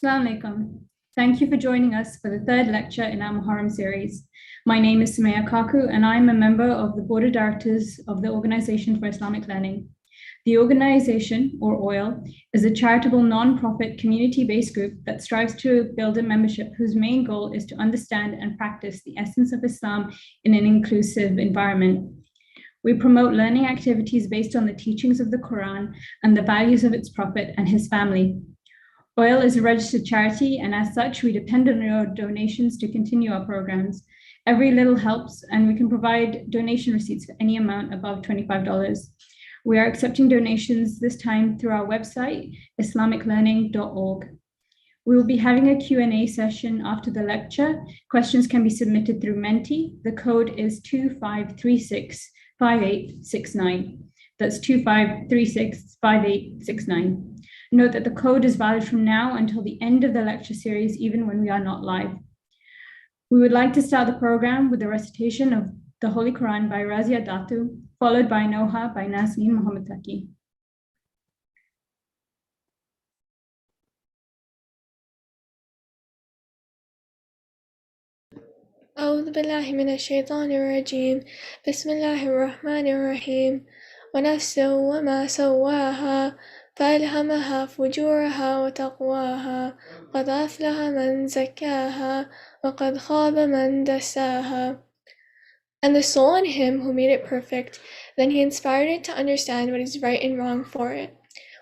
Assalamu alaikum. Thank you for joining us for the third lecture in our Muharram series. My name is Sumaya Kaku, and I am a member of the Board of Directors of the Organization for Islamic Learning. The organization, or OIL, is a charitable non-profit community-based group that strives to build a membership whose main goal is to understand and practice the essence of Islam in an inclusive environment. We promote learning activities based on the teachings of the Quran and the values of its prophet and his family. OIL is a registered charity, and as such, we depend on your donations to continue our programs. Every little helps, and we can provide donation receipts for any amount above $25. We are accepting donations this time through our website, islamiclearning.org. We will be having a Q&A session after the lecture. Questions can be submitted through Menti. The code is 25365869. That's 25365869. Note that the code is valid from now until the end of the lecture series, even when we are not live. We would like to start the program with the recitation of the Holy Quran by Razia Datu, followed by Noha by Nasneen Muhammad Taki. أعوذ بالله من الشيطان الرجيم بسم الله الرحمن الرحيم ونفس وما سواها فألهمها فجورها وتقواها قد أفلح من زكاها وقد خاب من دساها. And the soul in him who made it perfect, then he inspired it to understand what is right and wrong for it.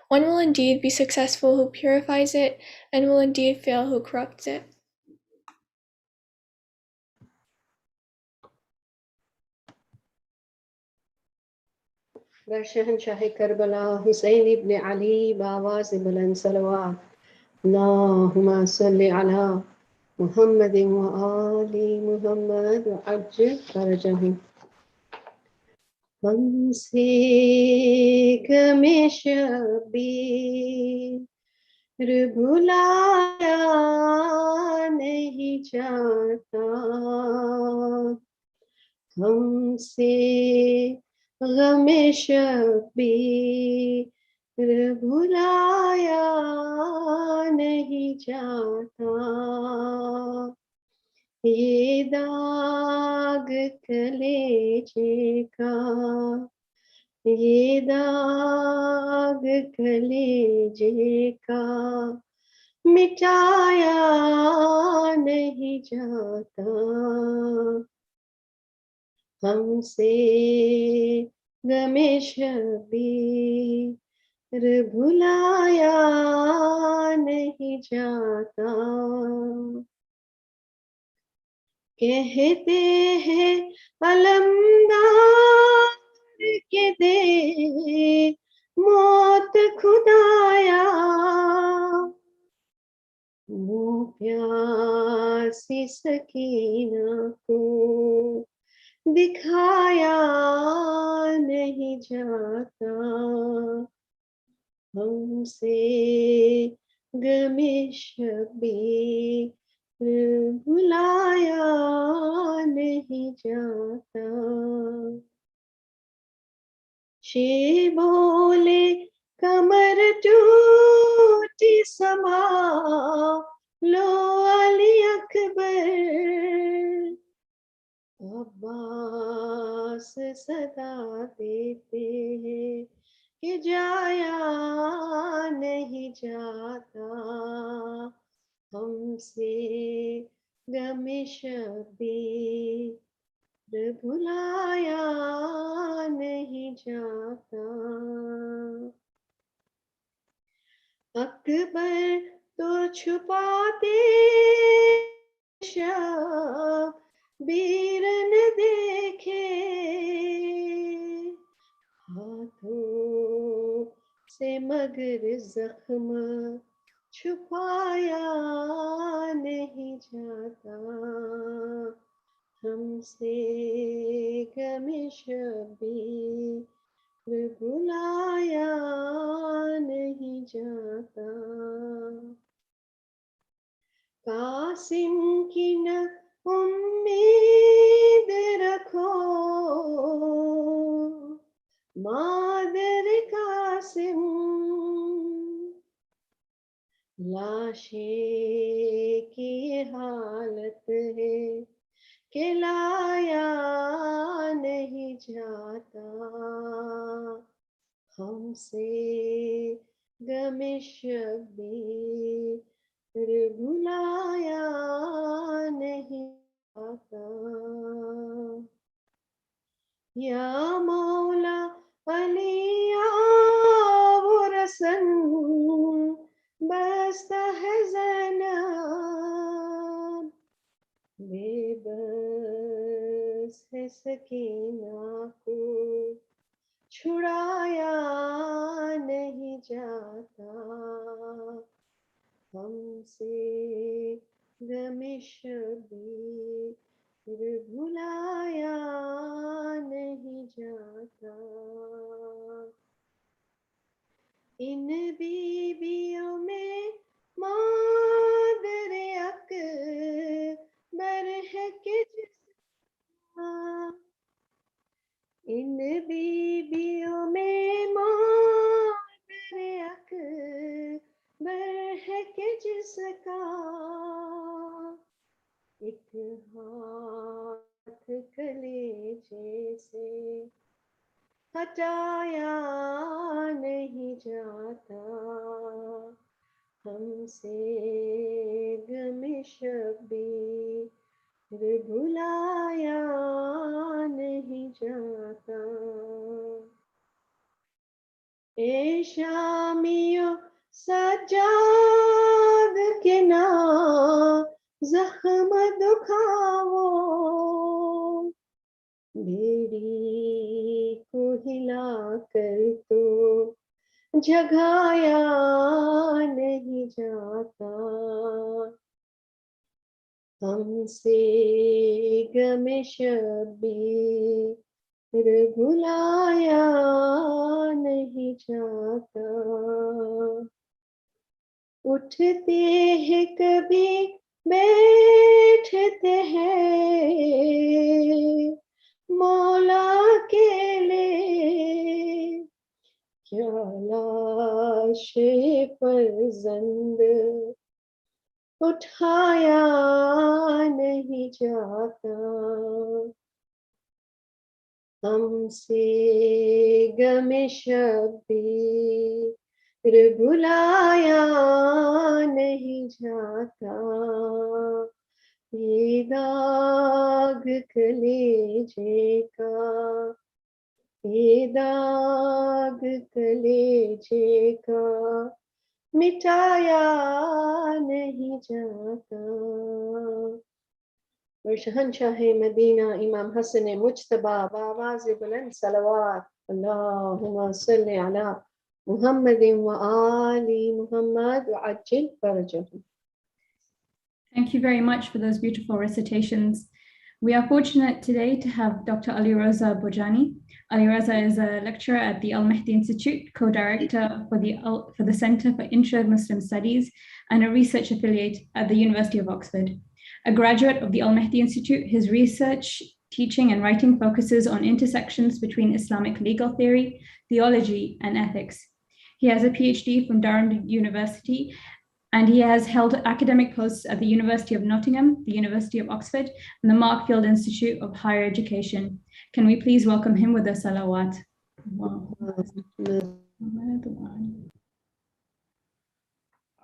One will indeed be successful who purifies it, and will indeed fail who corrupts it. شہنشاہ کربلا حسین ابن علی بآواز بلند صلوات اللہم صلی علی محمد وآل محمد وعجل فرجہم. ہم سے غم شبیر بھلایا نہیں جاتا، ہم سے غم شبیر بھلایا نہیں جاتا. یہ داغ کلیجے کا، یہ داغ کلیجے کا مٹایا نہیں جاتا. ہم سے غم شبیر بھلایا نہیں جاتا. کہتے ہیں علمدار کے دے موت خدایا، وہ پیاسی سکینہ کو دکھایا نہیں جاتا. ہم سے غم شبیر بھلایا نہیں جاتا. شیر بولے کمر ٹوٹی سما لو علی اکبر، عباس صدا دیتے ہیں کہ جایا نہیں جاتا. ہم سے غم شبیر بھلایا نہیں جاتا. اکبر تو چھپاتے شبیر نے دیکھے، ہاتھوں سے مگر زخم چھپایا نہیں جاتا. ہم سے غم شبیر بھلایا نہیں جاتا. قاسم کی نہ امید رکھو، مادر قاسم لاشیں کی یہ حالت ہے کہ لایا نہیں جاتا ہم سے غم شبیر بھلایا نہیں جاتا یا مولا علی وہ رسن بستہ ہے زینب بے بس ہے سکینہ کو چھڑایا نہیں جاتا ہم سے غم شبیر بھلایا نہیں جاتا ان بیویوں میں مادر اکبر ہے کہ جس کا ان بیویوں میں مادر اکبر ہے کہ جس کا ایک ہاتھ کلیجے سے ہٹایا نہیں جاتا ہم سے غم شبیر بھلایا نہیں جاتا اے شامیوں سجاد کے نام زخم دکھاؤ بیڑی کو ہلا کر تو جگایا نہیں جاتا ہم سے غم شبیر بھلایا نہیں جاتا اٹھتے ہیں کبھی بیٹھتے ہیں مولا کے لیے کیا لاش فرزند اٹھایا نہیں جاتا ہم سے غم شبیر بھلایا نہیں جاتا یہ داغ کلیجے کا یہ داغ کلیجے کا مٹایا نہیں جاتا اور شہنشاہ مدینہ امام حسن مجتبیٰ بآواز بلند صلوات اللہم صلی علی محمد وآل محمد وعجل فرجہم. Thank you very much for those beautiful recitations. We are fortunate today to have Dr. Ali-Reza Bhojani. Ali-Reza is a lecturer at the Al-Mahdi Institute, co-director for the Center for Intra-Muslim Studies, and a research affiliate at the University of Oxford. A graduate of the Al-Mahdi Institute, his research, teaching, and writing focuses on intersections between Islamic legal theory, theology, and ethics. He has a PhD from Durham University, and he has held academic posts at the University of Nottingham, the University of Oxford, and the Markfield Institute of Higher Education. Can we please welcome him with a salawat?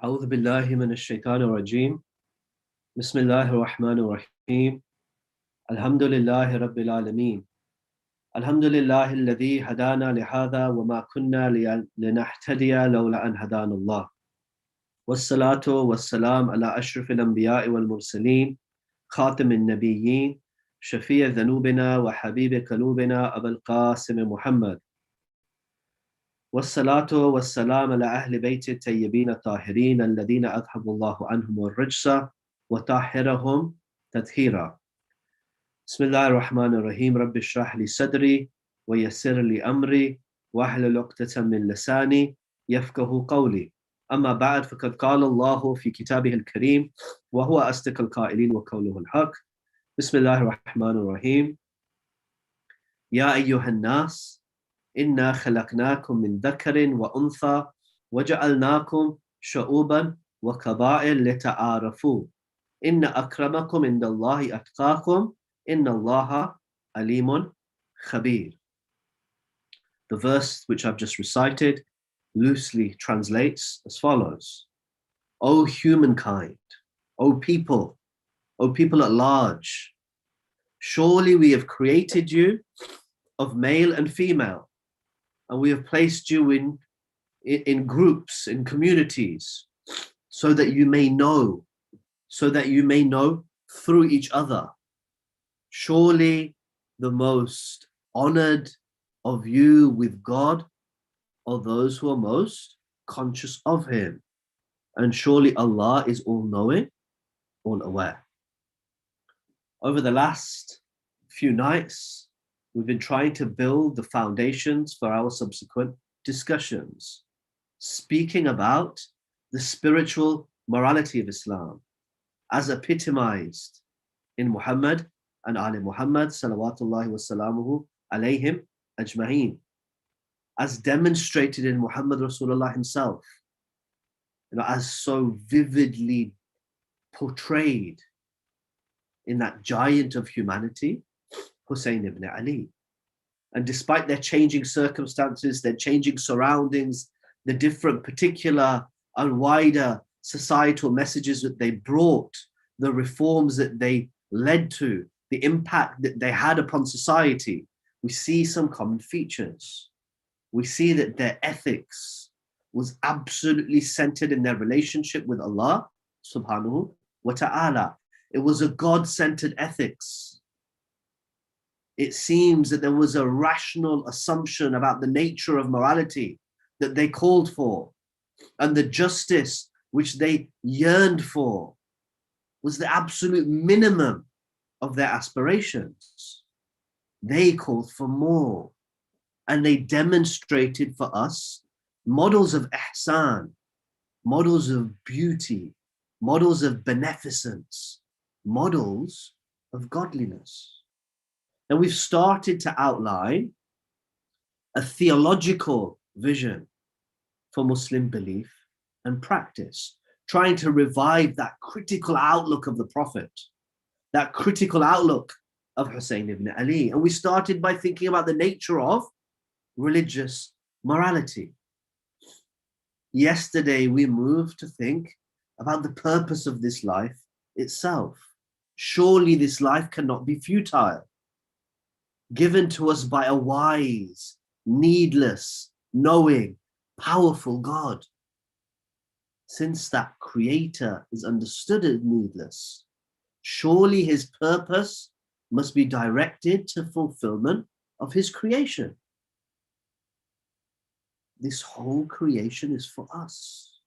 أعوذ بالله من الشيطان الرجيم بسم الله الرحمن الرحيم الحمد لله رب العالمين الحمد لله الذي هدانا لهذا وما كنا لنهتدي لولا أن هدانا الله والصلاة والسلام على أشرف الأنبياء والمرسلين خاتم النبيين شفيع ذنوبنا وحبيب قلوبنا أبا القاسم محمد والصلاة والسلام على أهل بيت الطيبين الطاهرين الذين أذهب الله عنهم الرجس وطهرهم تطهيرا. بسم الله الرحمن الرحيم رب اشرح لي صدري ويسر لي أمري واحلل عقدة من لساني يفقهوا قولي. أما بعد فقد قال الله في كتابه الكريم وهو أصدق القائلين وقوله الحق. بسم الله الرحمن الرحيم يا أيها الناس إنا خلقناكم من ذكر وأنثى وجعلناكم شعوبا وَقَبَائِلْ لِتَعَارَفُوا إِنَّ أَكْرَمَكُمْ عِنْدَ اللَّهِ أَتْقَاكُمْ إِنَّ اللَّهَ عَلِيمٌ خَبِيرٌ. The verse which I've just recited loosely translates as follows: O humankind, O people at large, surely we have created you of male and female, and we have placed you in groups, in communities, so that you may know through each other. Surely the most honored of you with God are those who are most conscious of him. And surely Allah is all-knowing, all-aware. Over the last few nights, we've been trying to build the foundations for our subsequent discussions, speaking about the spiritual morality of Islam as epitomized in Muhammad and Ali Muhammad salawatullahi wasalamuhu alayhim ajma'een, as demonstrated in Muhammad Rasulullah himself, as so vividly portrayed in that giant of humanity, Hussain ibn Ali. And despite their changing circumstances, their changing surroundings, the different particular and wider societal messages that they brought, the reforms that they led to, the impact that they had upon society, we see some common features. We see that their ethics was absolutely centered in their relationship with Allah subhanahu wa ta'ala. It was a God-centered ethics. It seems that there was a rational assumption about the nature of morality that they called for, and the justice which they yearned for was the absolute minimum of their aspirations. They called for more, and they demonstrated for us models of ihsan, models of beauty, models of beneficence, models of godliness. And we've started to outline a theological vision for Muslim belief and practice, trying to revive that critical outlook of the Prophet, that critical outlook of Hussain ibn Ali. And we started by thinking about the nature of religious morality. Yesterday, we moved to think about the purpose of this life itself. Surely this life cannot be futile, given to us by a wise, needless, knowing, powerful God. Since that creator is understood as needless, surely his purpose must be directed to fulfillment of his creation. This whole creation is for us.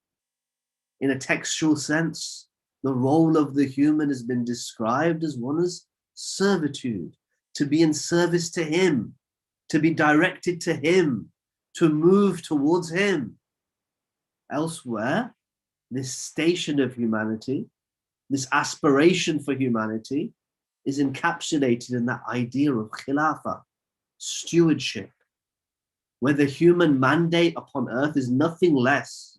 In a textual sense, the role of the human has been described as one as servitude, to be in service to him, to be directed to him, to move towards him. Elsewhere, this station of humanity, this aspiration for humanity, is encapsulated in that idea of khilafah, stewardship, where the human mandate upon earth is nothing less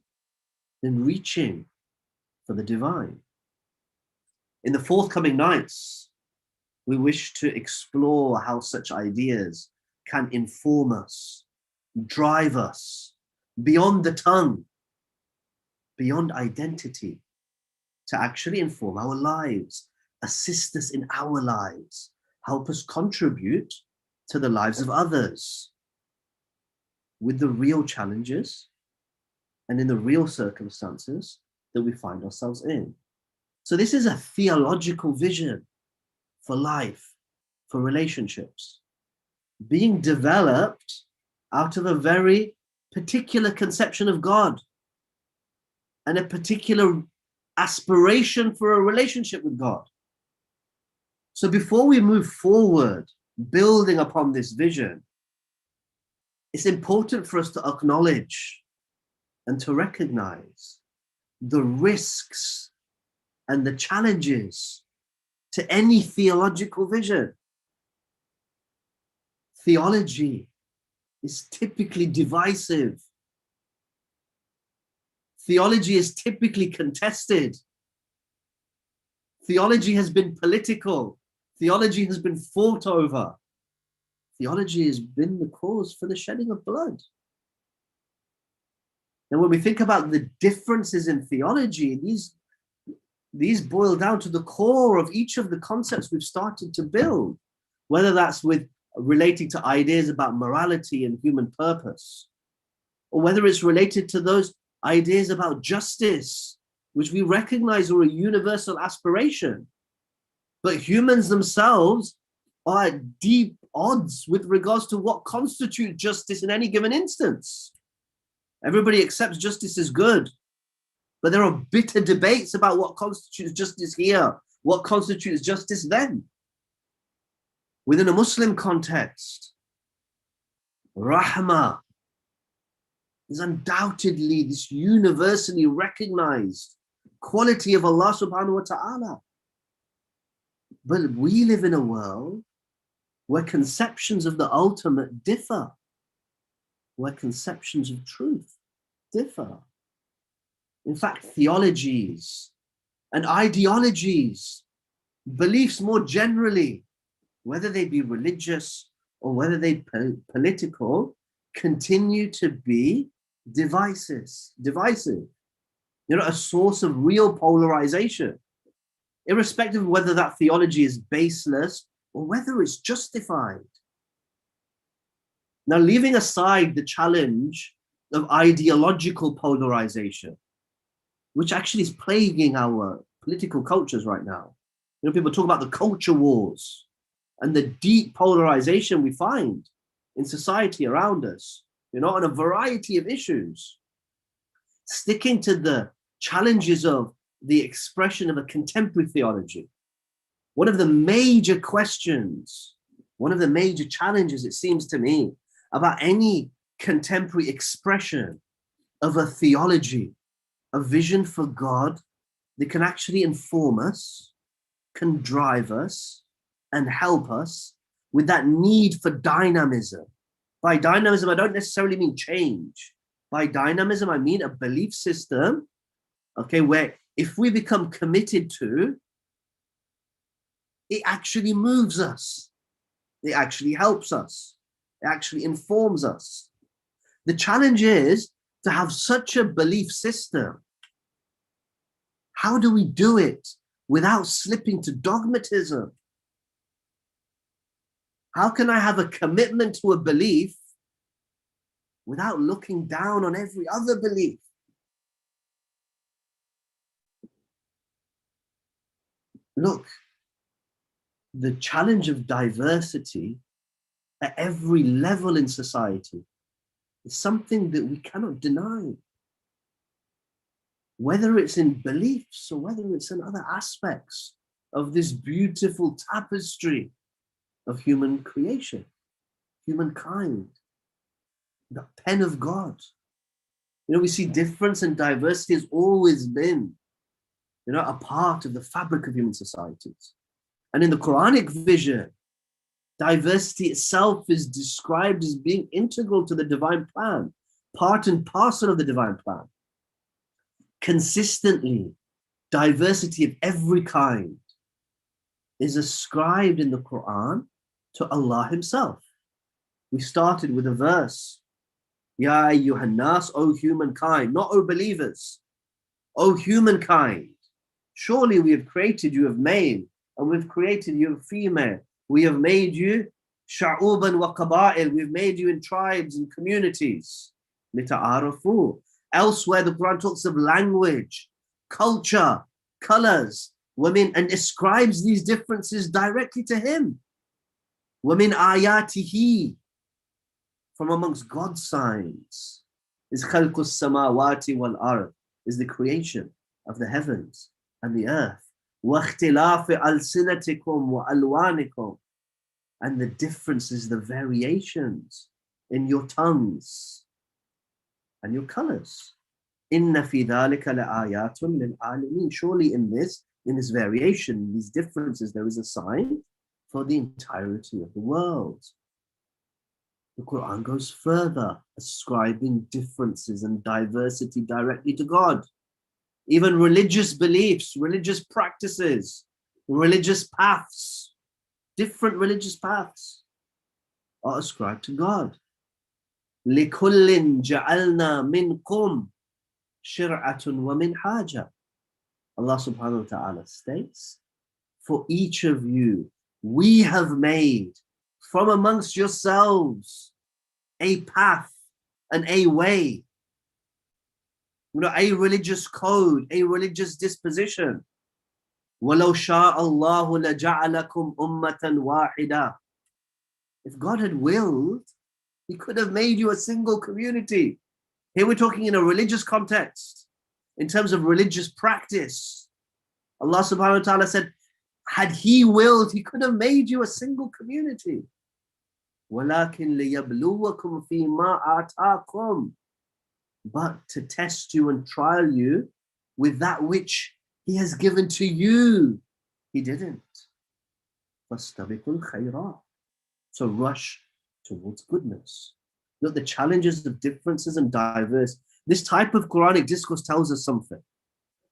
than reaching for the divine. In the forthcoming nights, we wish to explore how such ideas can inform us, drive us beyond the tongue, beyond identity, to actually inform our lives, assist us in our lives, help us contribute to the lives of others with the real challenges and in the real circumstances that we find ourselves in. So this is a theological vision for life, for relationships, being developed out of a very particular conception of God and a particular aspiration for a relationship with God. So before we move forward, building upon this vision, it's important for us to acknowledge and to recognize the risks and the challenges to any theological vision. Theology is typically divisive. Theology is typically contested. Theology has been political. Theology has been fought over. Theology has been the cause for the shedding of blood. And when we think about the differences in theology, these boil down to the core of each of the concepts we've started to build, whether that's with relating to ideas about morality and human purpose, or whether it's related to those ideas about justice, which we recognize are a universal aspiration. But humans themselves are at deep odds with regards to what constitutes justice in any given instance. Everybody accepts justice is good, but there are bitter debates about what constitutes justice here, what constitutes justice then. Within a Muslim context, rahmah is undoubtedly this universally recognized quality of Allah subhanahu wa ta'ala. But we live in a world where conceptions of the ultimate differ, where conceptions of truth differ. In fact, theologies and ideologies, beliefs more generally, whether they be religious or whether they be political, continue to be divisive. You know, a source of real polarization, irrespective of whether that theology is baseless or whether it's justified. Now, leaving aside the challenge of ideological polarization, which actually is plaguing our political cultures right now. You know, people talk about the culture wars and the deep polarization we find in society around us, you know, on a variety of issues. Sticking to the challenges of the expression of a contemporary theology, one of the major questions, one of the major challenges, it seems to me, about any contemporary expression of a theology, a vision for God that can actually inform us, can drive us, and help us with that need for dynamism. By dynamism, I don't necessarily mean change. By dynamism, I mean a belief system, okay, where if we become committed to, it actually moves us. It actually helps us. It actually informs us. The challenge is to have such a belief system. How do we do it without slipping to dogmatism? How can I have a commitment to a belief without looking down on every other belief? Look, the challenge of diversity at every level in society is something that we cannot deny. Whether it's in beliefs or whether it's in other aspects of this beautiful tapestry of human creation, humankind, the pen of God. You know, we see difference and diversity has always been, you know, a part of the fabric of human societies. And in the Quranic vision, diversity itself is described as being integral to the divine plan, part and parcel of the divine plan. Consistently, diversity of every kind is ascribed in the Quran to Allah himself. We started with a verse, Ya ayyuhan nas, O humankind, not O believers, O humankind. Surely we have created you of male, and we've created you of female. We have made you sha'uban wa qaba'il. We've made you in tribes and communities. Lita'arafu. Elsewhere, the Quran talks of language, culture, colors, women, and ascribes these differences directly to him. Women ayatihi. From amongst God's signs is khalqus samawati wal ard, is the creation of the heavens and the earth. وَاخْتِلَافِ أَلْسِنَتِكُمْ وَأَلْوَانِكُمْ, and the differences, the variations in your tongues and your colors. إِنَّ فِي ذَلِكَ لَآيَاتٌ لِلْعَالِمِينَ. Surely in this variation, these differences, there is a sign for the entirety of the world. The Quran goes further, ascribing differences and diversity directly to God. Even religious beliefs, religious practices, religious paths, different religious paths are ascribed to God. لِكُلٍّ جَعَلْنَا مِنْكُمْ شِرْعَةٌ وَمِنْهَاجًا. Allah subhanahu wa ta'ala states, for each of you, we have made from amongst yourselves a path and a way, a religious code, a religious disposition. وَلَوْ شَاءَ اللَّهُ لَجَعَلَكُمْ أُمَّةً وَاحِدًا. If God had willed, He could have made you a single community. Here we're talking in a religious context, in terms of religious practice. Allah subhanahu wa ta'ala said, had He willed, He could have made you a single community. وَلَكِنْ لِيَبْلُوَكُمْ فِي مَا آتَاكُمْ. But to test you and trial you with that which He has given to you. He didn't. فَاسْتَبِقُوا الْخَيْرَاتِ. So rush towards goodness. Look, the challenges of differences and diverse. This type of Quranic discourse tells us something.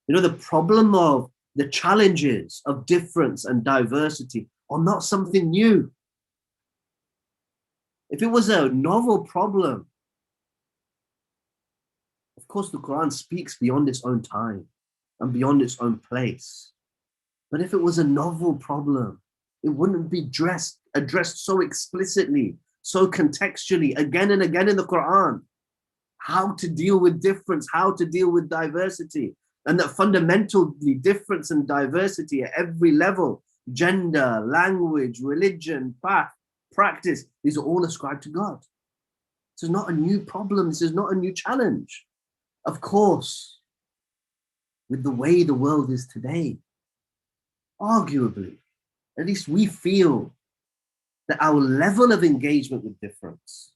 The problem of the challenges of difference and diversity are not something new. If it was a novel problem, of course the Quran speaks beyond its own time and beyond its own place. But if it was a novel problem, it wouldn't be addressed so explicitly, so contextually, again and again in the Quran. How to deal with difference, how to deal with diversity, and that fundamentally difference and diversity at every level, gender, language, religion, path, practice, these are all ascribed to God. This is not a new problem, this is not a new challenge. Of course, with the way the world is today, arguably, at least we feel that our level of engagement with difference,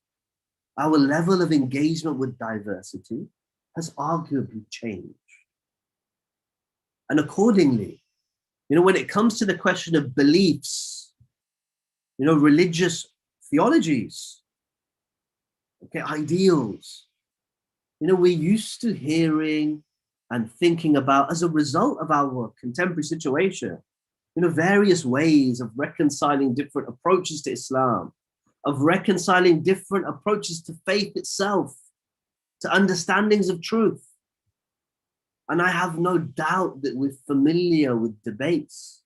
our level of engagement with diversity has arguably changed. And accordingly, when it comes to the question of beliefs, religious theologies, ideals, we're used to hearing and thinking about, as a result of our contemporary situation, various ways of reconciling different approaches to Islam, of reconciling different approaches to faith itself, to understandings of truth. And I have no doubt that we're familiar with debates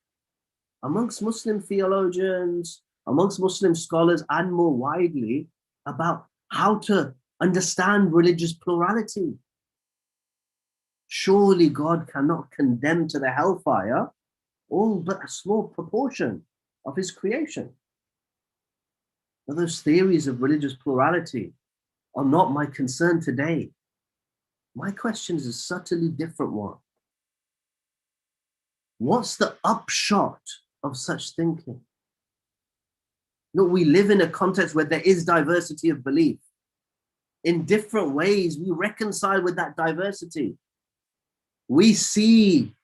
amongst Muslim theologians, amongst Muslim scholars, and more widely about how to understand religious plurality. Surely God cannot condemn to the hellfire all but a small proportion of His creation. Now, those theories of religious plurality are not my concern today. My question is a subtly different one. What's the upshot of such thinking? Look, we live in a context where there is diversity of belief. In different ways, we reconcile with that diversity. We see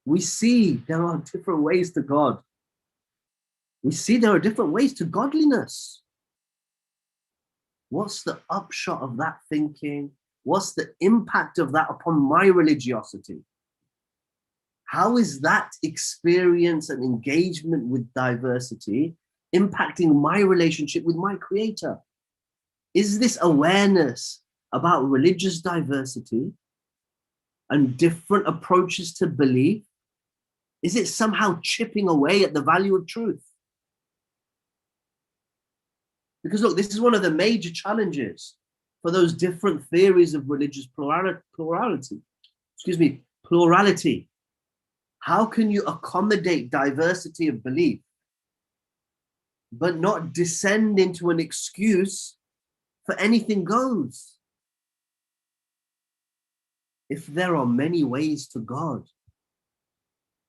there are different ways to God. We see there are different ways to godliness. What's the upshot of that thinking? What's the impact of that upon my religiosity? How is that experience and engagement with diversity impacting my relationship with my Creator? Is this awareness about religious diversity and different approaches to belief, is it somehow chipping away at the value of truth? Because look, this is one of the major challenges for those different theories of religious plurality. How can you accommodate diversity of belief, but not descend into an excuse for anything goes? If there are many ways to God,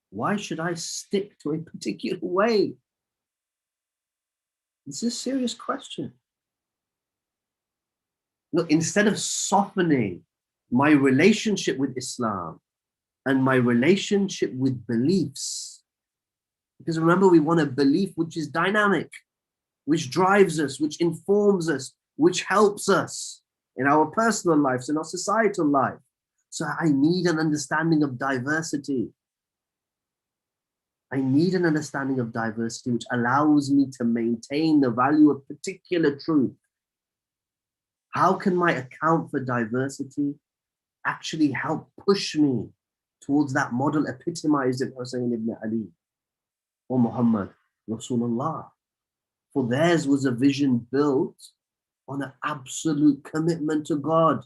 why should I stick to a particular way? This is a serious question. Look, instead of softening my relationship with Islam and my relationship with beliefs, because remember, we want a belief which is dynamic, which drives us, which informs us, which helps us in our personal lives, in our societal life. So I need an understanding of diversity. I need an understanding of diversity which allows me to maintain the value of particular truth. How can my account for diversity actually help push me towards that model epitomized in Hussain ibn Ali or Muhammad Rasulullah? For theirs was a vision built on an absolute commitment to God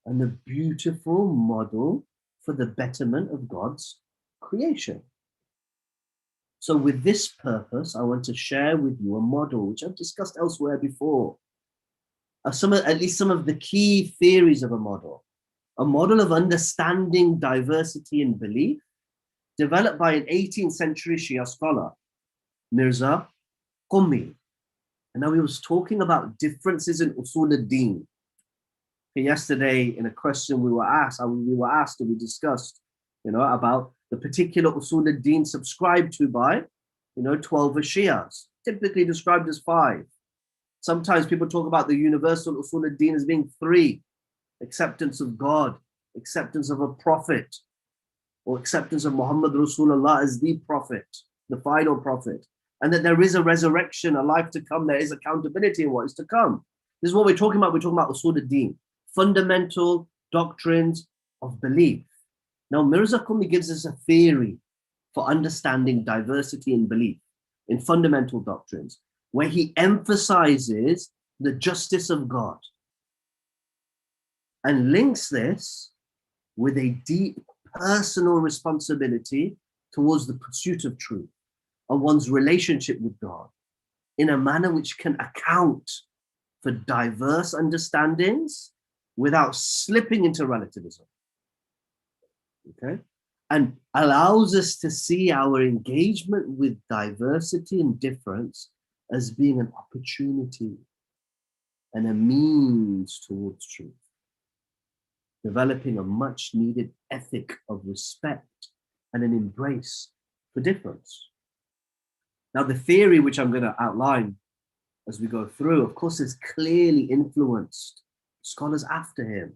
and a beautiful model for the betterment of God's creation. So with this purpose, I want to share with you a model which I've discussed elsewhere before. At least some of the key theories of a model of understanding diversity in belief, developed by an 18th century Shia scholar, Mirza Qummi. And now he was talking about differences in usul ad-din. Yesterday, in a question we were asked, and we discussed, about the particular usul ad-din subscribed to by, 12 Shias, typically described as 5. Sometimes people talk about the universal usul ad-din as being 3: acceptance of God, acceptance of a prophet, or acceptance of Muhammad Rasulullah as the prophet, the final prophet, and that there is a resurrection, a life to come, there is accountability in what is to come. This is what we're talking about. We're talking about usul ad-din, fundamental doctrines of belief. Now, Mirza Qummi gives us a theory for understanding diversity in belief in fundamental doctrines, where he emphasizes the justice of God and links this with a deep personal responsibility towards the pursuit of truth and one's relationship with God in a manner which can account for diverse understandings without slipping into relativism. Okay? And allows us to see our engagement with diversity and difference as being an opportunity and a means towards truth, developing a much needed ethic of respect and an embrace for difference. Now, the theory which I'm going to outline as we go through, of course, has clearly influenced scholars after him.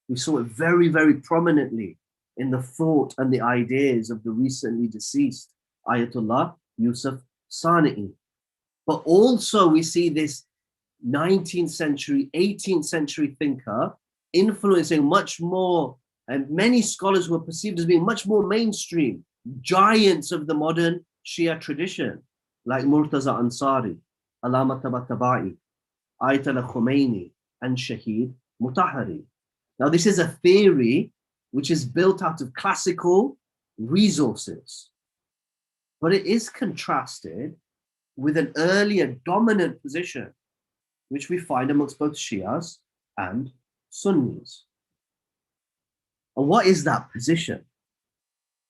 We saw it very, very prominently in the thought and the ideas of the recently deceased Ayatollah Yusuf Sana'i. But also we see this 19th century, 18th century thinker influencing much more, and many scholars were perceived as being much more mainstream, giants of the modern Shia tradition, like Murtaza Ansari, Allama Tabatabai, Ayatollah Khomeini, and Shahid Mutahari. Now, this is a theory which is built out of classical resources, but it is contrasted with an earlier dominant position, which we find amongst both Shias and Sunnis. And what is that position?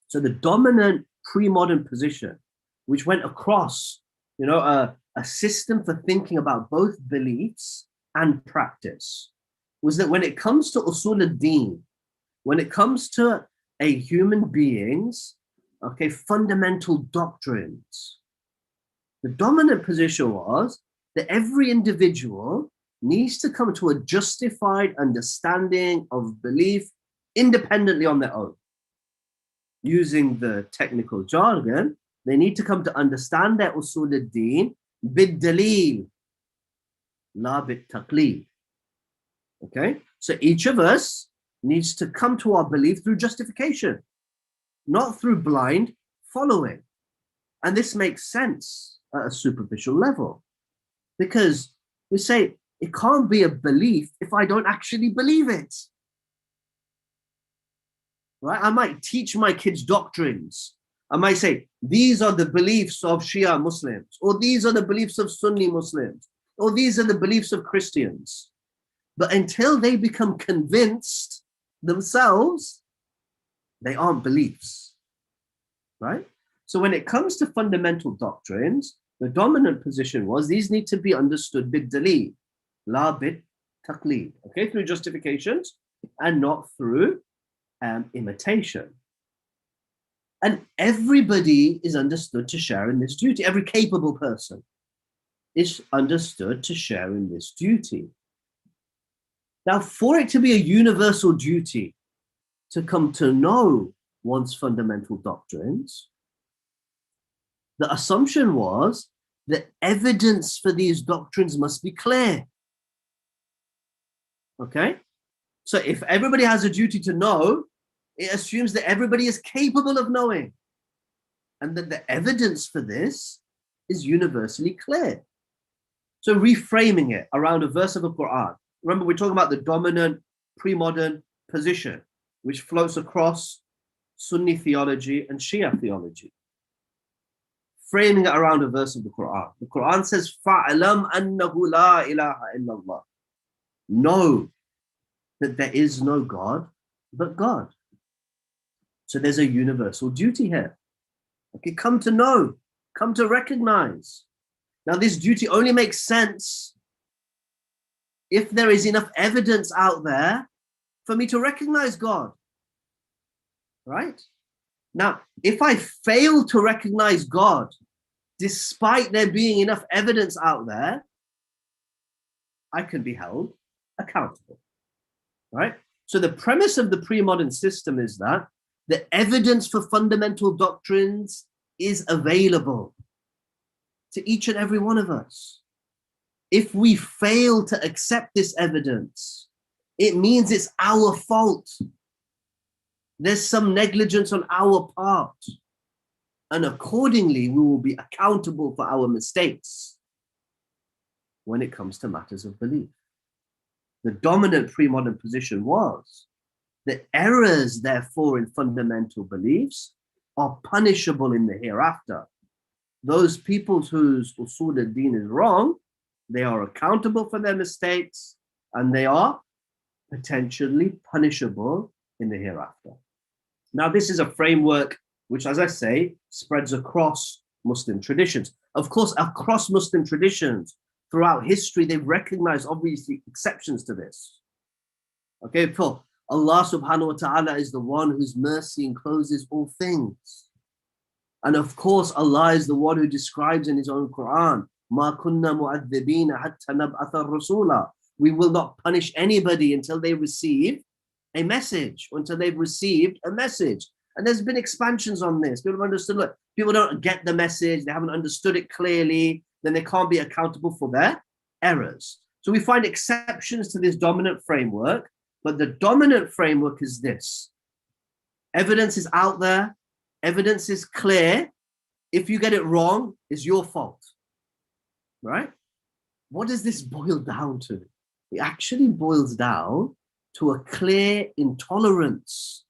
So the dominant pre-modern position, which went across, a system for thinking about both beliefs and practice, was that when it comes to usul ad-din, when it comes to a human being's, fundamental doctrines, the dominant position was that every individual needs to come to a justified understanding of belief independently on their own. Using the technical jargon, they need to come to understand their usul ad-din bid-dalil, la bit-taqleed. Okay, so each of us needs to come to our belief through justification, not through blind following. And this makes sense at a superficial level, because we say it can't be a belief if I don't actually believe it. Right? I might teach my kids doctrines. I might say, these are the beliefs of Shia Muslims, or these are the beliefs of Sunni Muslims, or these are the beliefs of Christians. But until they become convinced themselves, they aren't beliefs, right? So when it comes to fundamental doctrines, the dominant position was these need to be understood bid-dalil, la bit-taqleed, okay, through justifications and not through imitation. And everybody is understood to share in this duty, every capable person. is understood to share in this duty. Now, for it to be a universal duty to come to know one's fundamental doctrines, the assumption was that evidence for these doctrines must be clear. Okay? So if everybody has a duty to know, it assumes that everybody is capable of knowing, and that the evidence for this is universally clear. So reframing it around a verse of the Quran. Remember, we're talking about the dominant pre-modern position, which floats across Sunni theology and Shia theology. Framing it around a verse of the Quran. The Quran says, فَعْلَمْ أَنَّهُ لَا إِلَهَ إِلَّا اللَّهِ. Know that there is no God but God. So there's a universal duty here. Okay, come to know, come to recognize. Now, this duty only makes sense if there is enough evidence out there for me to recognize God. Right? Now, if I fail to recognize God, despite there being enough evidence out there, I can be held accountable. Right? So the premise of the pre-modern system is that the evidence for fundamental doctrines is available to each and every one of us. If we fail to accept this evidence, it means it's our fault. There's some negligence on our part. And accordingly, we will be accountable for our mistakes when it comes to matters of belief. The dominant pre-modern position was that errors, therefore, in fundamental beliefs are punishable in the hereafter. Those people whose usul al-din is wrong, they are accountable for their mistakes, and they are potentially punishable in the hereafter. Now, this is a framework which, as I say, spreads across Muslim traditions. Of course, across Muslim traditions, throughout history, they've recognized obviously exceptions to this. Okay, for Allah subhanahu wa ta'ala is the one whose mercy encloses all things. And of course, Allah is the one who describes in his own Quran, مَا كُنَّا مُعَذِّبِينَ حَتَّى نَبْعَثَ الرَّسُولَ. We will not punish anybody until they receive a message, or until they've received a message. And there's been expansions on this. People have understood, look, people don't get the message, they haven't understood it clearly, then they can't be accountable for their errors. So we find exceptions to this dominant framework, but the dominant framework is this. Evidence is out there, evidence is clear. If you get it wrong, it's your fault, right? What does this boil down to? It actually boils down to a clear intolerance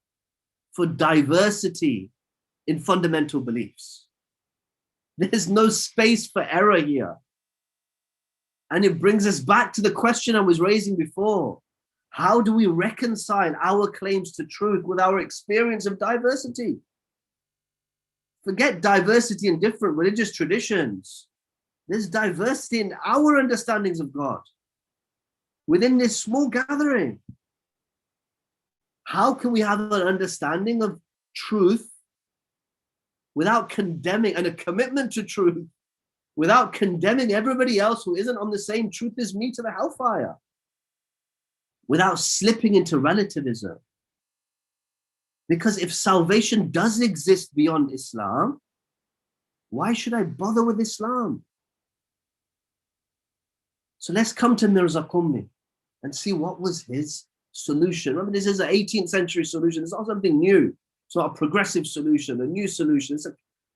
for diversity in fundamental beliefs. There's no space for error here. And it brings us back to the question I was raising before. How do we reconcile our claims to truth with our experience of diversity? Forget diversity in different religious traditions. There's diversity in our understandings of God within this small gathering. How can we have an understanding of truth without condemning, and a commitment to truth without condemning everybody else who isn't on the same truth as me to the hellfire, without slipping into relativism? Because if salvation does exist beyond Islam, why should I bother with Islam? So let's come to Mirza Qummi and see what was his solution. Remember, this is an 18th century solution. It's not something new. It's not a progressive solution, a new solution.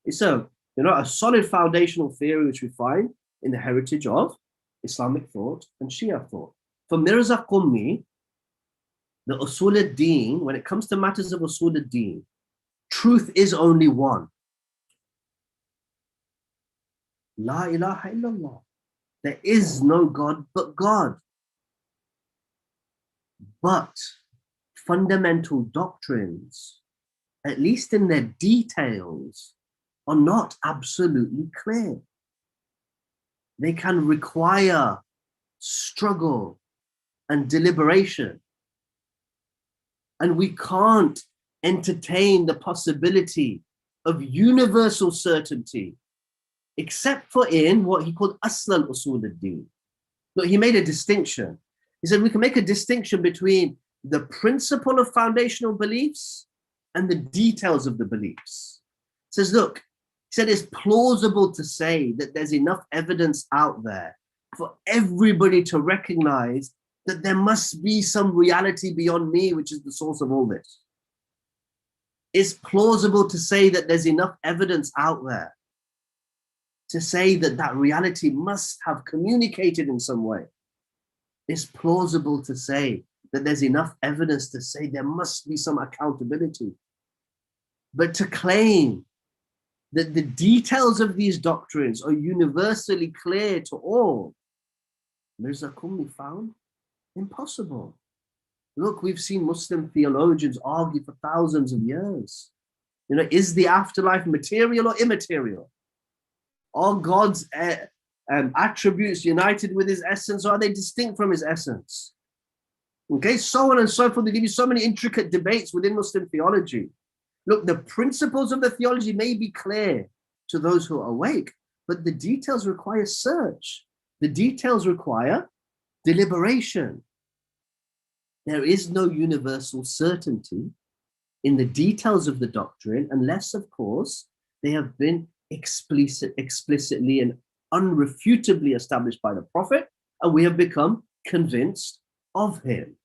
It's a solid foundational theory which we find in the heritage of Islamic thought and Shia thought. For Mirza Qummi, the usul al-din, when it comes to matters of usul al-din, truth is only one. La ilaha illallah. There is no God but God. But fundamental doctrines, at least in their details, are not absolutely clear. They can require struggle and deliberation. And we can't entertain the possibility of universal certainty except for in what he called Asl al-Usul al-Din. Look, he made a distinction. He said we can make a distinction between the principle of foundational beliefs and the details of the beliefs. He says, look, he said it's plausible to say that there's enough evidence out there for everybody to recognize that there must be some reality beyond me, which is the source of all this. It's plausible to say that there's enough evidence out there to say that that reality must have communicated in some way. It's plausible to say that there's enough evidence to say there must be some accountability. But to claim that the details of these doctrines are universally clear to all, Mirza Qummi found impossible. Look, we've seen Muslim theologians argue for thousands of years. You know, is the afterlife material or immaterial? Are God's attributes united with his essence, or are they distinct from his essence? Okay, so on and so forth. They give you so many intricate debates within Muslim theology. Look, the principles of the theology may be clear to those who are awake, but the details require search. The details require deliberation. There is no universal certainty in the details of the doctrine unless, of course, they have been explicitly and unrefutably established by the Prophet, and we have become convinced of him.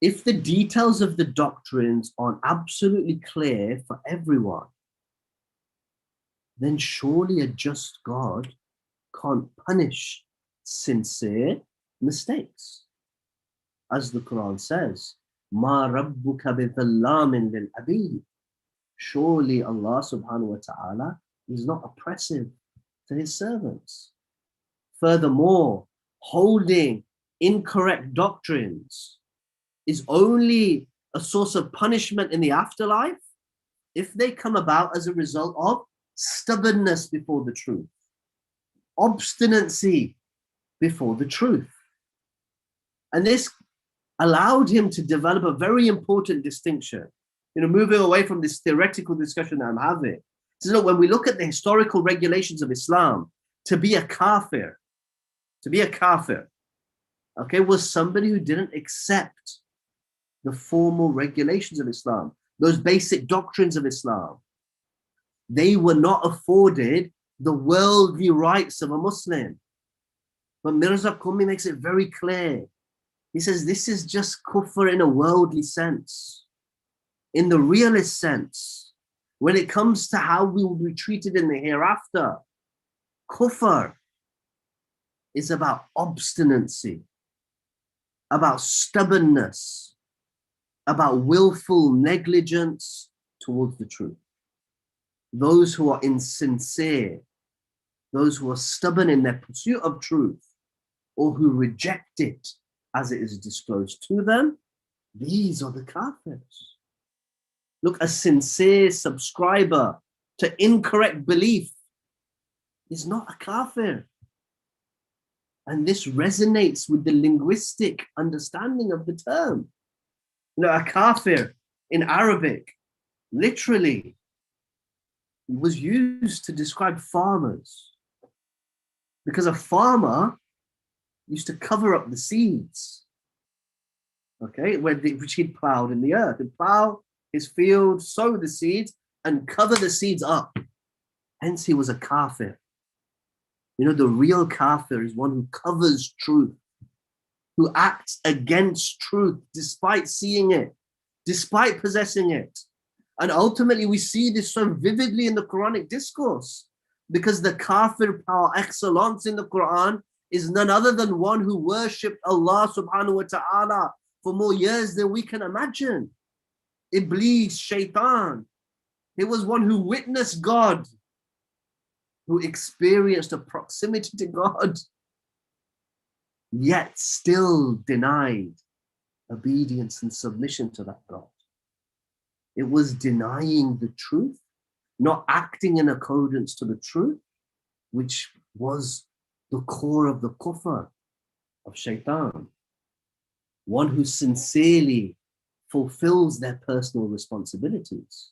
If the details of the doctrines are absolutely clear for everyone, then surely a just God can't punish sincere mistakes. As the Quran says, Ma rabbuka bithallamin lil abid. Surely Allah subhanahu wa ta'ala is not oppressive to his servants. Furthermore, holding incorrect doctrines is only a source of punishment in the afterlife if they come about as a result of stubbornness before the truth, obstinacy before the truth. And this allowed him to develop a very important distinction. You know, moving away from this theoretical discussion that I'm having. So look, when we look at the historical regulations of Islam, to be a kafir, okay, was somebody who didn't accept the formal regulations of Islam, those basic doctrines of Islam. They were not afforded the worldly rights of a Muslim. But Mirza Qummi makes it very clear. He says this is just kufr in a worldly sense. In the realist sense, when it comes to how we will be treated in the hereafter, kufr is about obstinacy, about stubbornness, about willful negligence towards the truth. Those who are insincere, those who are stubborn in their pursuit of truth, or who reject it as it is disclosed to them, these are the kafirs. Look, a sincere subscriber to incorrect belief is not a kafir. And this resonates with the linguistic understanding of the term. You know, a kafir in Arabic, literally, was used to describe farmers. Because a farmer used to cover up the seeds, okay, which he'd plowed in the earth. He'd plow his field, sow the seeds, and cover the seeds up. Hence, he was a kafir. You know, the real kafir is one who covers truth, who acts against truth despite seeing it, despite possessing it. And ultimately, we see this so vividly in the Quranic discourse, because the kafir par excellence in the Quran is none other than one who worshipped Allah subhanahu wa ta'ala for more years than we can imagine. Iblis, Shaitan. He was one who witnessed God, who experienced a proximity to God, yet still denied obedience and submission to that God. It was denying the truth, not acting in accordance to the truth, which was the core of the kufr of Shaitan. One who sincerely fulfills their personal responsibilities.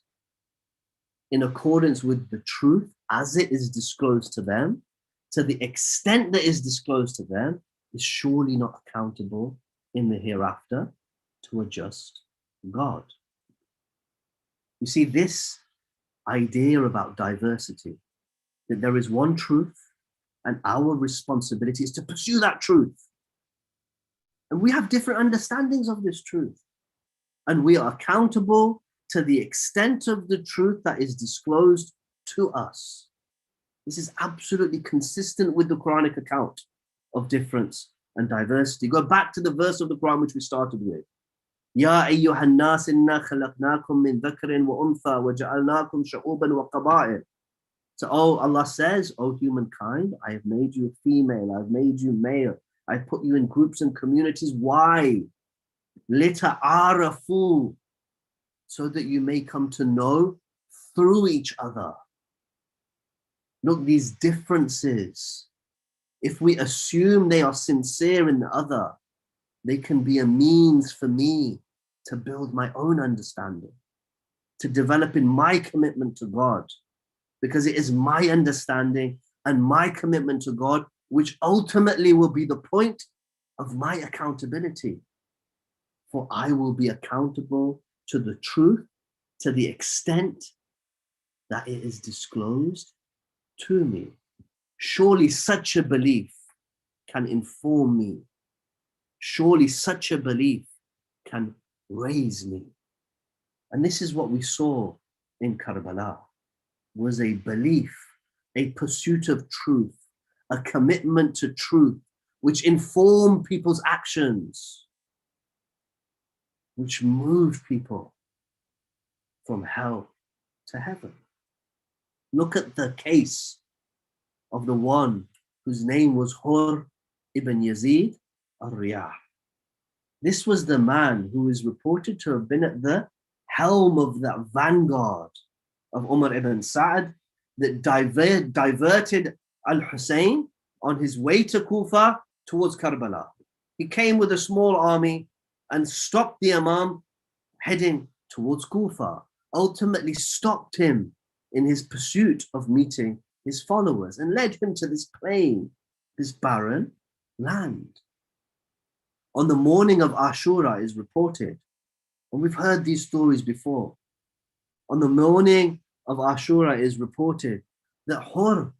in accordance with the truth as it is disclosed to them, to the extent that is disclosed to them, is surely not accountable in the hereafter to a just God. You see, this idea about diversity, that there is one truth and our responsibility is to pursue that truth. And we have different understandings of this truth. And we are accountable to the extent of the truth that is disclosed to us. This is absolutely consistent with the Quranic account of difference and diversity. Go back to the verse of the Quran which we started with. Ya ayyuhan nas inna khalaqnakum min dhakarin wa untha wa ja'alnakum shu'uban wa qaba'il. So, Allah says, O humankind, I have made you female, I've made you male, I put you in groups and communities. Why? Lita'arafu, so that you may come to know through each other. Look, these differences, if we assume they are sincere in the other, they can be a means for me to build my own understanding, to develop in my commitment to God, because it is my understanding and my commitment to God which ultimately will be the point of my accountability. For I will be accountable to the truth to the extent that it is disclosed to me. Surely such a belief can inform me. Surely such a belief can raise me. And this is what we saw in Karbala, was a belief, a pursuit of truth, a commitment to truth, which informed people's actions, which moved people from hell to heaven. Look at the case of the one whose name was Hur ibn Yazid al-Riyah. This was the man who is reported to have been at the helm of that vanguard of Umar ibn Sa'd that diverted al-Hussain on his way to Kufa towards Karbala. He came with a small army and stopped the Imam heading towards Kufa, ultimately stopped him in his pursuit of meeting his followers and led him to this plain, this barren land. On the morning of Ashura is reported, and we've heard these stories before. On the morning of Ashura is reported that Hur,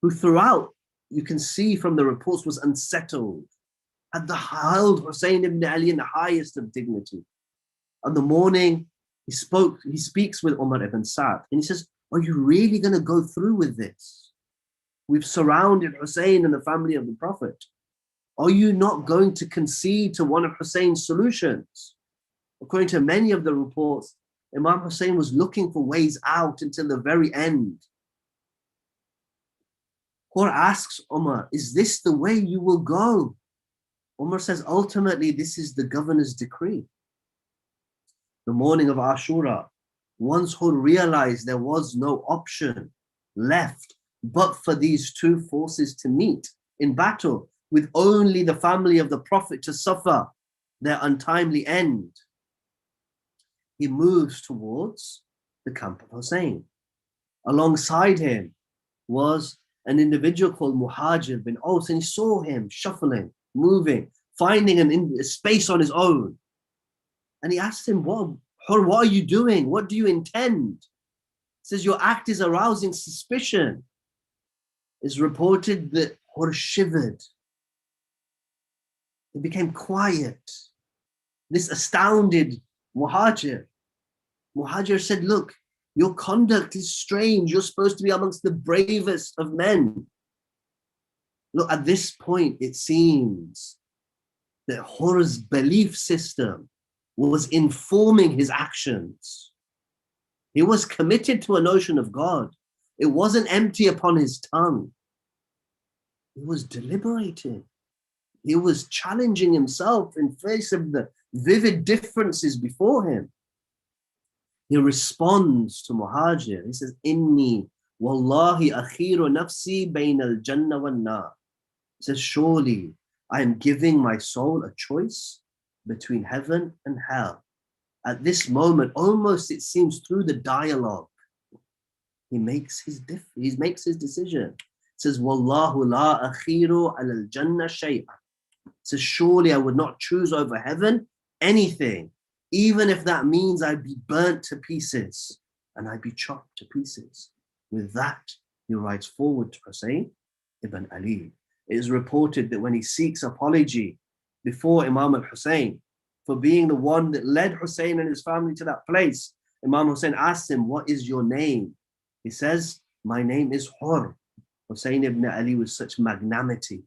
who throughout you can see from the reports was unsettled, had held Hussain ibn Ali in the highest of dignity. On the morning he speaks with Umar ibn Sa'd and he says, are you really going to go through with this? We've surrounded Hussain and the family of the Prophet. Are you not going to concede to one of Hussein's solutions? According to many of the reports, Imam Hussain was looking for ways out until the very end. Hur asks Umar, is this the way you will go? Umar says, ultimately, this is the governor's decree. The morning of Ashura, once Hur realized there was no option left but for these two forces to meet in battle, with only the family of the Prophet to suffer their untimely end, he moves towards the camp of Hussain. Alongside him was an individual called Muhajir bin Aus, and he saw him shuffling, moving, finding a space on his own. And he asked him, what are you doing? What do you intend? He says, your act is arousing suspicion. It's reported that Hur shivered. He became quiet. This astounded Muhajir. Muhajir said, look, your conduct is strange. You're supposed to be amongst the bravest of men. Look, at this point, it seems that Hur's belief system was informing his actions. He was committed to a notion of God. It wasn't empty upon his tongue. He was deliberating. He was challenging himself in face of the vivid differences before him. He responds to Muhajir. He says, Inni wallahi akhiru nafsi bain al-jannah wal nar. He says, surely I am giving my soul a choice between heaven and hell. At this moment, almost it seems through the dialogue he makes his decision. It says, Wallahu la akhiru ala al-jannah shay'an. It says, surely I would not choose over heaven anything, even if that means I'd be burnt to pieces and I'd be chopped to pieces. With that, he writes forward to Hussain ibn Ali. It is reported that when he seeks apology before Imam al-Hussein for being the one that led Hussein and his family to that place, Imam Hussein asks him, what is your name? He says, my name is Hur. Hussein ibn Ali with such magnanimity,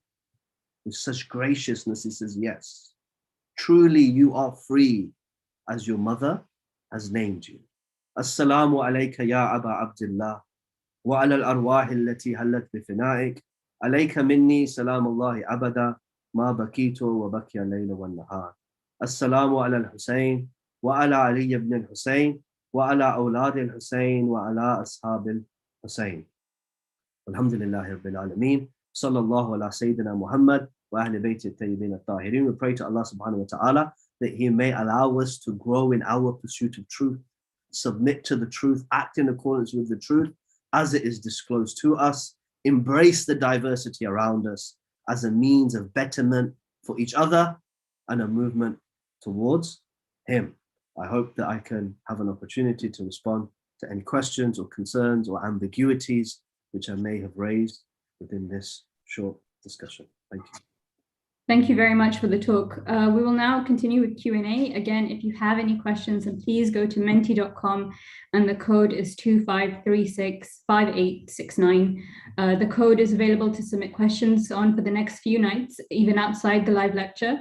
with such graciousness, he says, yes, truly you are free as your mother has named you. Assalamu alayka ya Aba Abdullah wa ala al-arwah allati hallat bi fina'ik. Alayka minni salamullahi abada ma bakitu wa bakiya layla wa nahar. Assalamu ala al-Hussein wa ala Ali ibn al-Hussein wa ala awlad al-Hussein wa ala ashab al-Hussein. Alhamdulillahi Rabbil Alameen. Sallallahu ala Sayyidina Muhammad wa ahli bayt at-tayyibin at-tahirin. We pray to Allah subhanahu wa ta'ala that he may allow us to grow in our pursuit of truth, submit to the truth, act in accordance with the truth as it is disclosed to us, embrace the diversity around us as a means of betterment for each other and a movement towards him. I hope that I can have an opportunity to respond to any questions or concerns or ambiguities which I may have raised within this short discussion. Thank you. Thank you very much for the talk. We will now continue with Q&A. Again, if you have any questions, then please go to menti.com and the code is 25365869. The code is available to submit questions on for the next few nights, even outside the live lecture.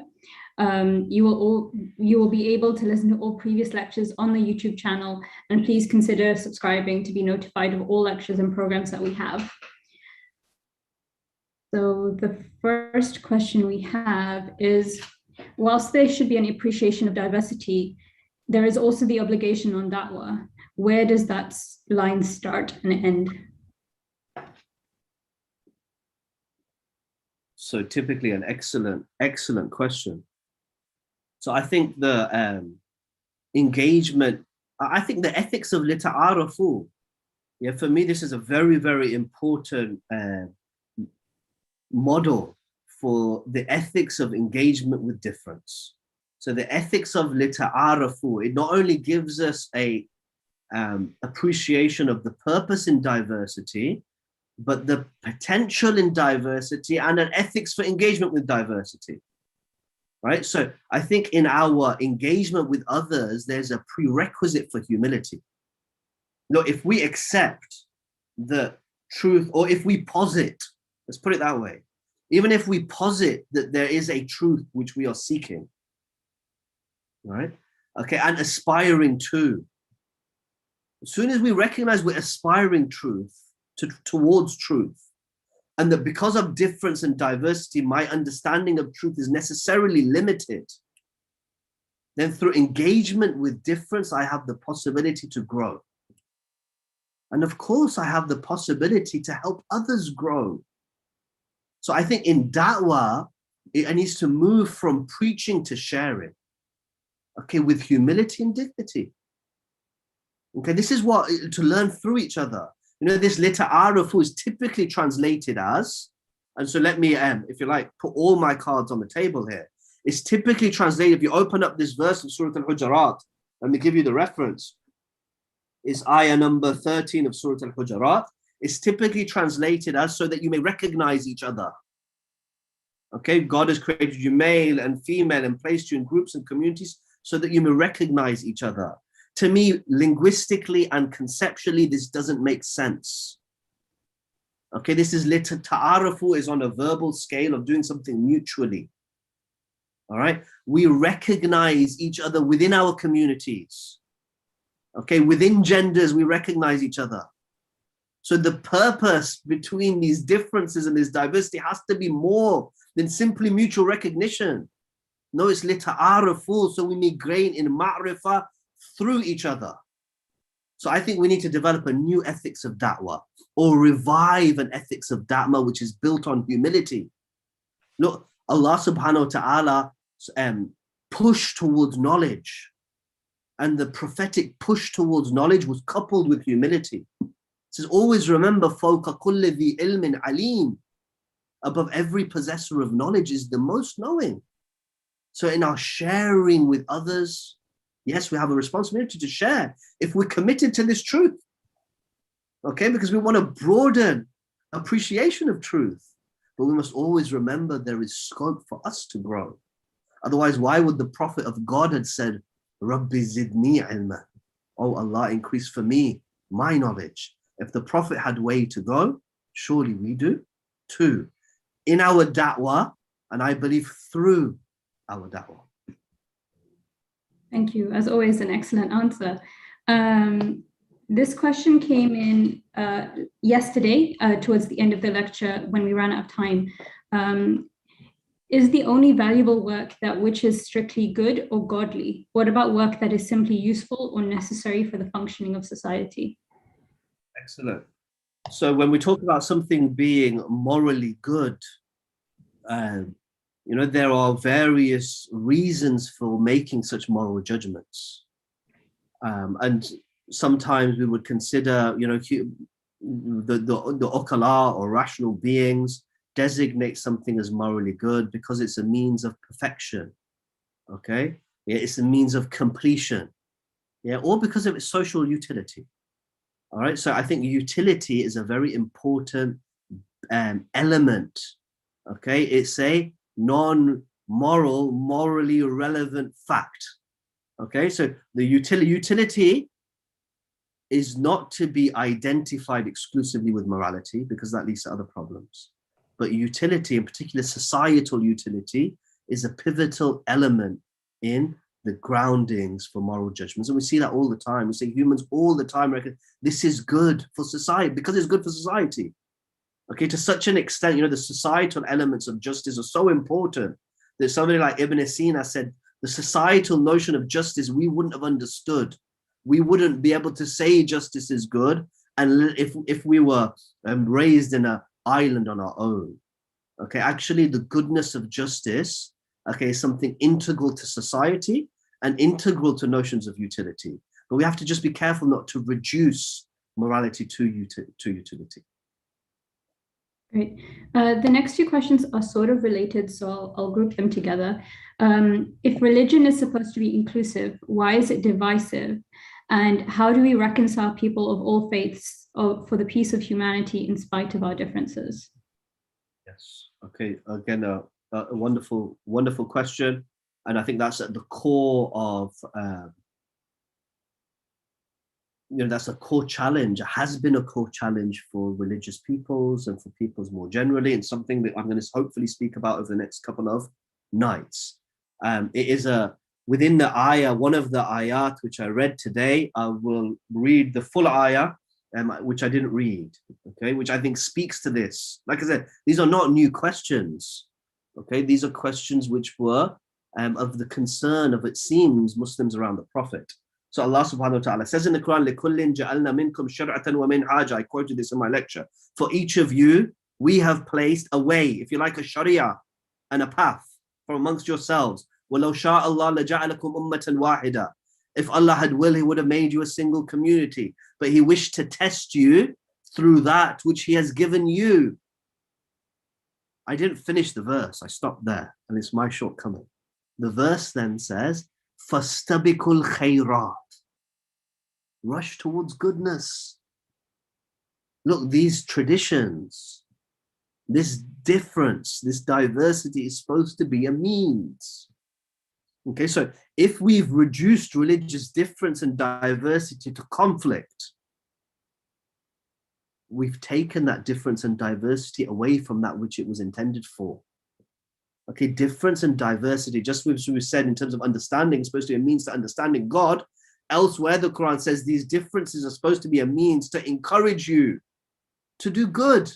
You will be able to listen to all previous lectures on the YouTube channel, and please consider subscribing to be notified of all lectures and programs that we have. So the first question we have is, whilst there should be an appreciation of diversity, there is also the obligation on da'wah. Where does that line start and end? So typically an excellent question. So I think the engagement, I think the ethics of lita'arafu, yeah, for me, this is a very, very important model for the ethics of engagement with difference. So the ethics of lita'arafu, it not only gives us a appreciation of the purpose in diversity, but the potential in diversity and an ethics for engagement with diversity, right? So I think in our engagement with others, there's a prerequisite for humility. Look, if we accept the truth, or if we posit, let's put it that way, even if we posit that there is a truth which we are seeking, right? Okay, and aspiring to, as soon as we recognize we're aspiring towards truth, and that because of difference and diversity, my understanding of truth is necessarily limited, then through engagement with difference, I have the possibility to grow. And of course, I have the possibility to help others grow. So I think in da'wah, it needs to move from preaching to sharing, okay, with humility and dignity. Okay, this is what, to learn through each other. You know, this lita'arafu is typically translated as, and so let me, if you like, put all my cards on the table here. It's typically translated, if you open up this verse of Surah Al-Hujurat, let me give you the reference. It's ayah number 13 of Surah Al-Hujurat. It's typically translated as so that you may recognize each other. Okay, God has created you male and female and placed you in groups and communities so that you may recognize each other. To me, linguistically and conceptually, this doesn't make sense. Okay, this is ta'arufu is on a verbal scale of doing something mutually. All right, we recognize each other within our communities. Okay, within genders, we recognize each other. So the purpose between these differences and this diversity has to be more than simply mutual recognition. No, it's lita'arafu, so we may gain in ma'rifah through each other. So I think we need to develop a new ethics of da'wah, or revive an ethics of da'wah which is built on humility. Look, Allah subhanahu wa ta'ala push towards knowledge, and the prophetic push towards knowledge was coupled with humility. says, always remember, فَوْقَ كُلِّ ذِي عِلْمٍ عَلِيمٍ. Above every possessor of knowledge is the most knowing. So in our sharing with others, yes, we have a responsibility to share if we're committed to this truth. Okay, because we want to broaden appreciation of truth. But we must always remember there is scope for us to grow. Otherwise, why would the Prophet of God have said, Rabbi zidni ilma? Oh Allah, increase for me my knowledge. If the Prophet had way to go, surely we do too. In our da'wah, and I believe through our da'wah. Thank you. As always, an excellent answer. This question came in yesterday towards the end of the lecture when we ran out of time. Is the only valuable work that which is strictly good or godly? What about work that is simply useful or necessary for the functioning of society? Excellent. So when we talk about something being morally good, there are various reasons for making such moral judgments. And sometimes we would consider, the uqala or rational beings designate something as morally good because it's a means of perfection, okay? Yeah, it's a means of completion, yeah, or because of its social utility. All right, so I think utility is a very important element, okay? It's a non-moral, morally relevant fact, okay? So the utility is not to be identified exclusively with morality because that leads to other problems. But utility, in particular societal utility, is a pivotal element in the groundings for moral judgments. And we see that all the time. We see humans all the time reckon this is good for society because it's good for society. Okay, to such an extent, the societal elements of justice are so important that somebody like Ibn Sina said, the societal notion of justice we wouldn't have understood. We wouldn't be able to say justice is good and if we were raised in an island on our own. Okay, actually the goodness of justice, okay, is something integral to society and integral to notions of utility. But we have to just be careful not to reduce morality to utility. Great. The next two questions are sort of related, so I'll group them together. If religion is supposed to be inclusive, why is it divisive? And how do we reconcile people of all faiths for the peace of humanity in spite of our differences? Yes. Okay. Again, a wonderful, wonderful question. And I think that's at the core of, that's a core challenge. It has been a core challenge for religious peoples and for peoples more generally, and something that I'm going to hopefully speak about over the next couple of nights. It is within the ayah, one of the ayat which I read today, I will read the full ayah, which I didn't read, okay, which I think speaks to this. Like I said, these are not new questions, okay? These are questions which were of the concern of, it seems, Muslims around the Prophet. So Allah subhanahu wa ta'ala says in the Quran, لِكُلٍّ جَعَلْنَا مِنْكُمْ شَرْعَةً وَمِنْهَاجًا. I quoted this in my lecture. For each of you, we have placed a way, if you like, a sharia and a path from amongst yourselves. وَلَوْ شَاءَ اللَّهُ لَجَعَلَكُمْ أُمَّةً وَاحِدًا. If Allah had will, He would have made you a single community. But He wished to test you through that which He has given you. I didn't finish the verse. I stopped there, and it's my shortcoming. The verse then says, فَاسْتَبِقُوا الْخَيْرَاتِ. Rush towards goodness. Look, these traditions, this difference, this diversity is supposed to be a means. Okay, so if we've reduced religious difference and diversity to conflict, we've taken that difference and diversity away from that which it was intended for. Okay, difference and diversity, just as we said in terms of understanding, is supposed to be a means to understanding God. Elsewhere, the Quran says these differences are supposed to be a means to encourage you to do good.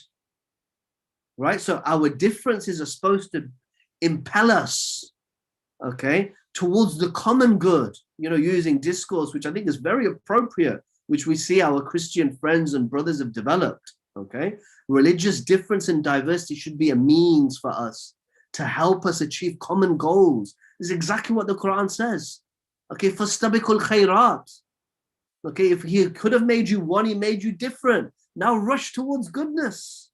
Right? So our differences are supposed to impel us, okay, towards the common good, using discourse, which I think is very appropriate, which we see our Christian friends and brothers have developed, okay? Religious difference and diversity should be a means for us to help us achieve common goals. This is exactly what the Quran says. Okay, فَاسْتَبِقُوا الْخَيْرَاتِ. Okay, if He could have made you one, He made you different. now rush towards goodness.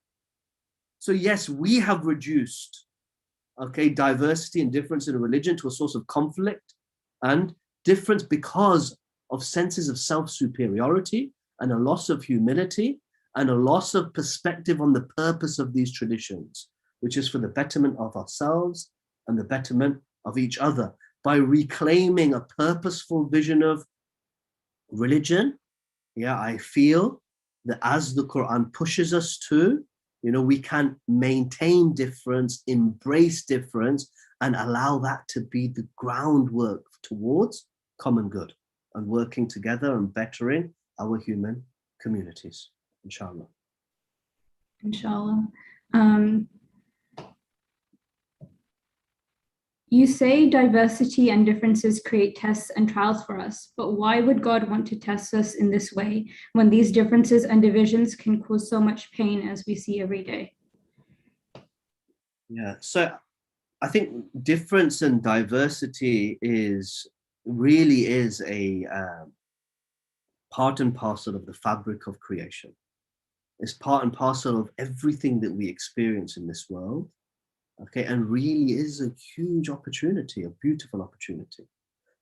So yes, we have reduced, okay, diversity and difference in religion to a source of conflict and difference because of senses of self-superiority and a loss of humility and a loss of perspective on the purpose of these traditions, which is for the betterment of ourselves and the betterment of each other. By reclaiming a purposeful vision of religion, yeah, I feel that as the Quran pushes us to, we can maintain difference, embrace difference, and allow that to be the groundwork towards common good and working together and bettering our human communities, inshallah. Inshallah. You say diversity and differences create tests and trials for us, but why would God want to test us in this way when these differences and divisions can cause so much pain as we see every day? Yeah, so I think difference and diversity really is a part and parcel of the fabric of creation. It's part and parcel of everything that we experience in this world. Okay, and really is a huge opportunity, a beautiful opportunity.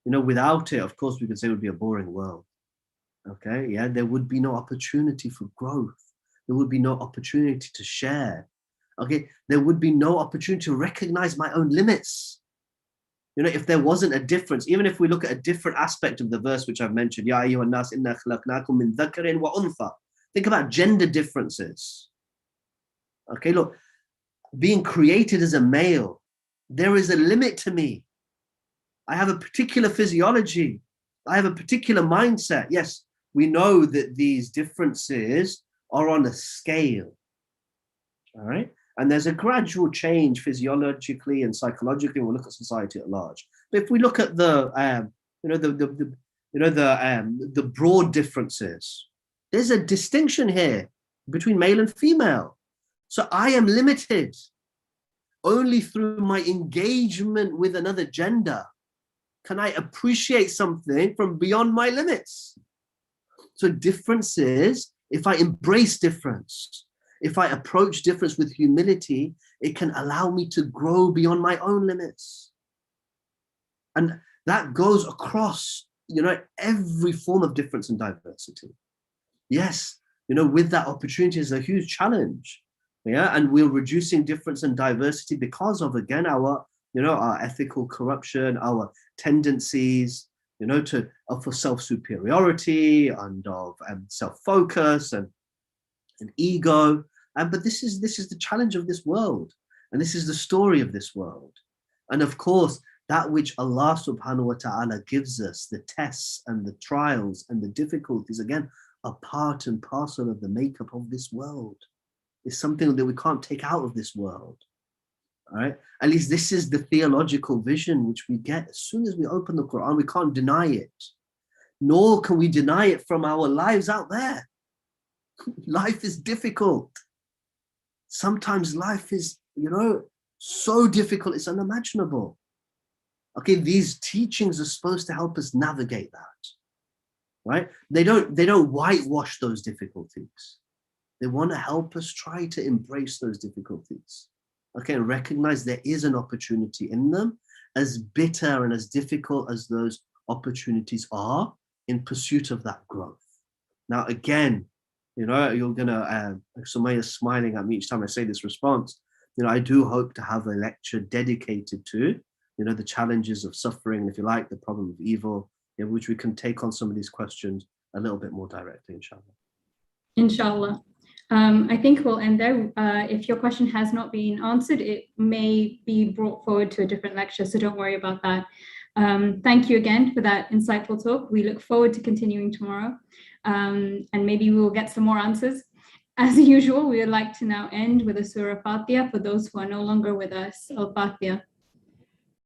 Without it, of course, we could say it would be a boring world. Okay, yeah, there would be no opportunity for growth. There would be no opportunity to share. Okay, there would be no opportunity to recognize my own limits. If there wasn't a difference, even if we look at a different aspect of the verse which I've mentioned, Ya ayyuhan nas inna khalaqnakum min dhakarin wa untha. Think about gender differences. Okay, look, being created as a male, there is a limit to me. I have a particular physiology. I have a particular mindset. Yes, we know that these differences are on a scale. All right. And there's a gradual change physiologically and psychologically when we look at society at large. But if we look at the broad differences, there's a distinction here between male and female. So I am limited only through my engagement with another gender. Can I appreciate something from beyond my limits? So differences, if I embrace difference, if I approach difference with humility, it can allow me to grow beyond my own limits. And that goes across, every form of difference and diversity. Yes, with that opportunity is a huge challenge. Yeah, and we're reducing difference and diversity because of, again, our ethical corruption, our tendencies, for self-superiority and of self-focus and ego. But this is the challenge of this world, and this is the story of this world. And of course, that which Allah subhanahu wa ta'ala gives us, the tests and the trials and the difficulties, again, are part and parcel of the makeup of this world. It's something that we can't take out of this world. All right. At least this is the theological vision which we get as soon as we open the Quran. We can't deny it, nor can we deny it from our lives out there. Life is difficult. Sometimes life is, so difficult, it's unimaginable. Okay, these teachings are supposed to help us navigate that, right? They don't whitewash those difficulties. They want to help us try to embrace those difficulties. Okay, and recognize there is an opportunity in them, as bitter and as difficult as those opportunities are in pursuit of that growth. Now, again, you're gonna, Sumayya's smiling at me each time I say this response. I do hope to have a lecture dedicated to, the challenges of suffering, if you like, the problem of evil, which we can take on some of these questions a little bit more directly, inshallah. Inshallah. I think we'll end there. If your question has not been answered, it may be brought forward to a different lecture, so don't worry about that. Thank you again for that insightful talk. We look forward to continuing tomorrow, and maybe we will get some more answers. As usual, we would like to now end with a Surah Fatiha for those who are no longer with us. Al-Fatiha.